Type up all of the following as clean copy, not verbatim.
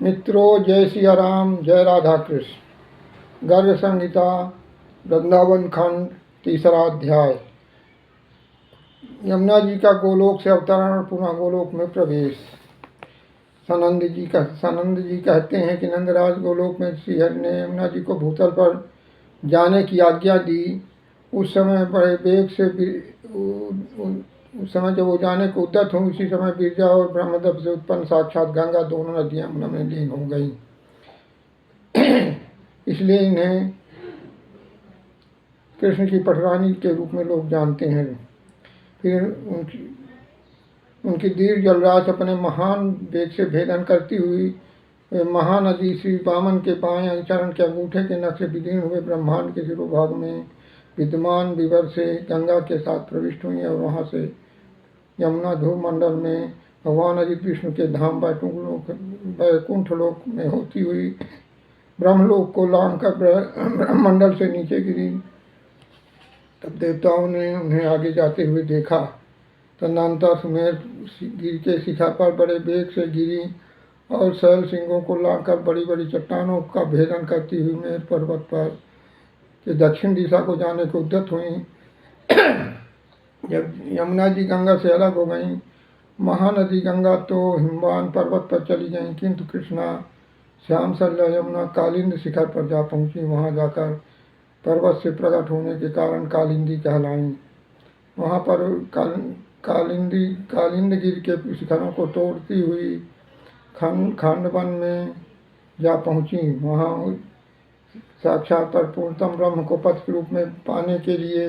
मित्रों, जय सिया राम, जय राधा कृष्ण। गर्ग संहिता वृंदावन खंड, तीसरा अध्याय। यमुना जी का गोलोक से अवतरण और पुनः गोलोक में प्रवेश। सनंद जी कहते हैं कि नंदराज गोलोक में श्रीहरि ने यमुना जी को भूतल पर जाने की आज्ञा दी। उस समय बड़े वेग से उस समय जब वो जाने को उद्यत हुई, उसी समय विरजा और ब्रह्मदत्त से उत्पन्न साक्षात गंगा दोनों नदियां यमुना में लीन हो गई। इसलिए इन्हें कृष्ण की पटरानी के रूप में लोग जानते हैं। फिर उनकी दीर्घ जलराशि अपने महान वेग से भेदन करती हुई महानदी श्री वामन के बाएं चरण के अंगूठे के नख से विलीन हुए ब्रह्मांड के शिरोभाग में विद्यमान विवर से गंगा के साथ प्रविष्ट हुई और वहाँ से यमुना ध्रुव मंडल में भगवान अजित विष्णु के धाम वैकुंठ लोक में होती हुई ब्रह्मलोक को लांघ कर ब्रह्मंडल से नीचे गिरी। तब देवताओं ने उन्हें आगे जाते हुए देखा। तदनंतर सुमेर गिर के शिखर पर बड़े वेग से गिरी और शैल सिंहों को लांघकर बड़ी बड़ी चट्टानों का भेदन करती हुई मेर पर्वत पर के दक्षिण दिशा को जाने को उद्यत हुई। जब यमुना जी गंगा से अलग हो गई, महानदी गंगा तो हिमवान पर्वत पर चली गई, किंतु कृष्णा श्याम सल्ला यमुना कालिंद शिखर पर जा पहुंची। वहां जाकर पर्वत से प्रकट होने के कारण कालिंदी कहलाई। वहां पर कालिंद गिर के शिखरों को तोड़ती हुई खांडवन में जा पहुंची। वहां साक्षात पूर्णतम ब्रह्म को पथ के रूप में पाने के लिए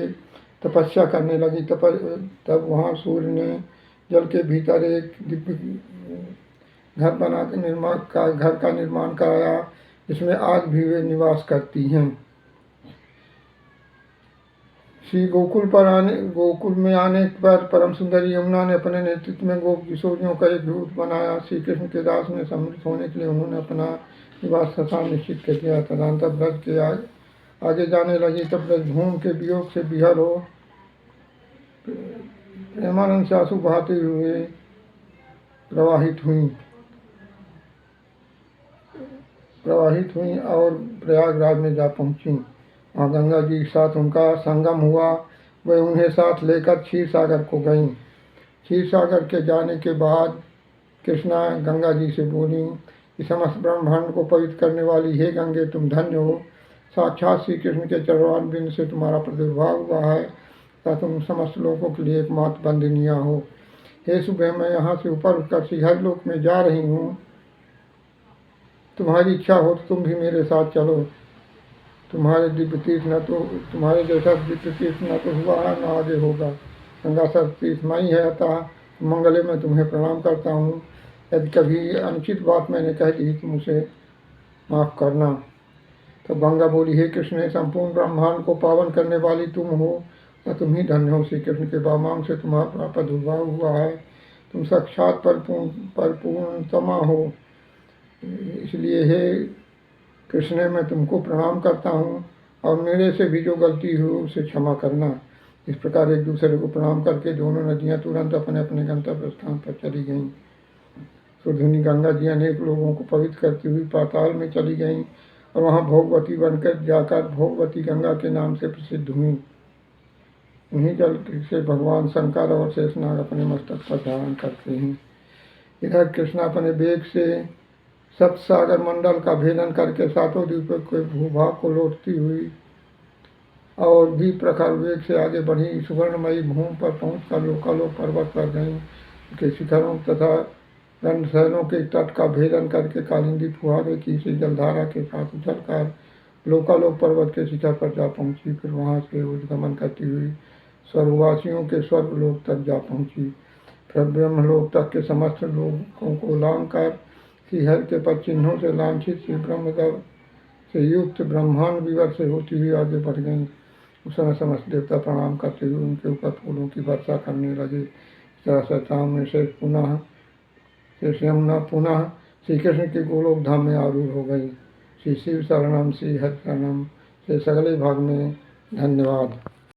तपस्या करने लगी। तब वहाँ सूर्य ने जल के भीतर एक दिव्य घर घर का निर्माण कराया, जिसमें आज भी वे निवास करती हैं। श्री गोकुल में आने पर परम सुंदरी यमुना ने अपने नेतृत्व में गोप किशोरियों का एक रूप बनाया। श्री कृष्ण के दास में सम्मिलित होने के लिए उन्होंने अपना निवास स्थान निश्चित कर दिया। तदनंतर ब्रज के आगे जाने लगी। तब ब्रजभूमि के वियोग से विहल हो प्रेमानंद से आंसू बहाते हुए प्रवाहित हुई और प्रयागराज में जा पहुंची। वहाँ गंगा जी के साथ उनका संगम हुआ। वह उन्हें साथ लेकर क्षीर सागर को गईं। क्षीर सागर के जाने के बाद कृष्णा गंगा जी से बोली कि समस्त ब्रह्मांड को पवित्र करने वाली हे गंगे, तुम धन्य हो। साक्षात श्री कृष्ण के चरणारविंद बिंद से तुम्हारा प्रादुर्भाव हुआ है तथा तुम समस्त लोगों के लिए एकमात्र वंदनीय हो। हे सुबह, मैं यहाँ से ऊपर उठकर श्रीहरि लोक में जा रही हूँ। तुम्हारी इच्छा हो तो तुम भी मेरे साथ चलो। तुम्हारे जैसा दिव्य तीर्थ न तो हुआ है, न आगे होगा। गंगा सब तीर्थमयी है, अतः मंगले में तुम्हें प्रणाम करता हूँ। यदि कभी अनुचित बात मैंने कह दी तो मुझे माफ़ करना। तो गंगा बोली, हे कृष्ण, संपूर्ण ब्रह्मांड को पावन करने वाली तुम हो और तुम ही धन्य हो। श्री कृष्ण के वामांग से तुम्हारा प्रादुर्भाव हुआ है। तुम साक्षात परिपूर्णतमा हो। इसलिए हे कृष्ण, मैं तुमको प्रणाम करता हूँ और मेरे से भी जो गलती हो उसे क्षमा करना। इस प्रकार एक दूसरे को प्रणाम करके दोनों नदियाँ तुरंत अपने अपने गंतव्य स्थान पर चली गईं। सुधुनी गंगा जी अनेक लोगों को पवित्र करती हुई पाताल में चली गईं और वहाँ भोगवती बनकर जाकर भोगवती गंगा के नाम से प्रसिद्ध हुई। उन्हीं जल से भगवान शंकर और शेषनाग अपने मस्तक पर धारण करते हैं। इधर कृष्णा अपने वेग से सप्तसागर मंडल का भेदन करके सातों द्वीपों के भूभाग को लौटती हुई और भी प्रखर वेग से आगे बढ़ी। सुवर्णमयी भूमि पर पहुंचकर लोकालोक पर्वत पर गईं। उसके शिखरों तथा गंधशैलों के तट का भेदन करके कालिंदी फुहारे की सी जलधारा के साथ उछलकर लोकालोक पर्वत के शिखर पर जा पहुंची। फिर वहां से उद्गमन करती हुई स्वर्गवासियों के स्वर्गलोक तक जा पहुंची। फिर ब्रह्मलोक तक के समस्त लोगों को लांघकर श्रीहरि के पद चिन्हों से लांछित श्री ब्रह्मदेव से युक्त ब्रह्मांड विवर से होती हुई आगे बढ़ गई। उस समय समस्त देवता प्रणाम करते हुए उनके ऊपर फूलों की वर्षा करने लगे। इस तरह से सामने से यमुना पुनः श्री कृष्ण के गोलोक धाम में आरूढ़ हो गई। श्री शिव शरणम, श्री हरि शरणम से सगले भाग में धन्यवाद।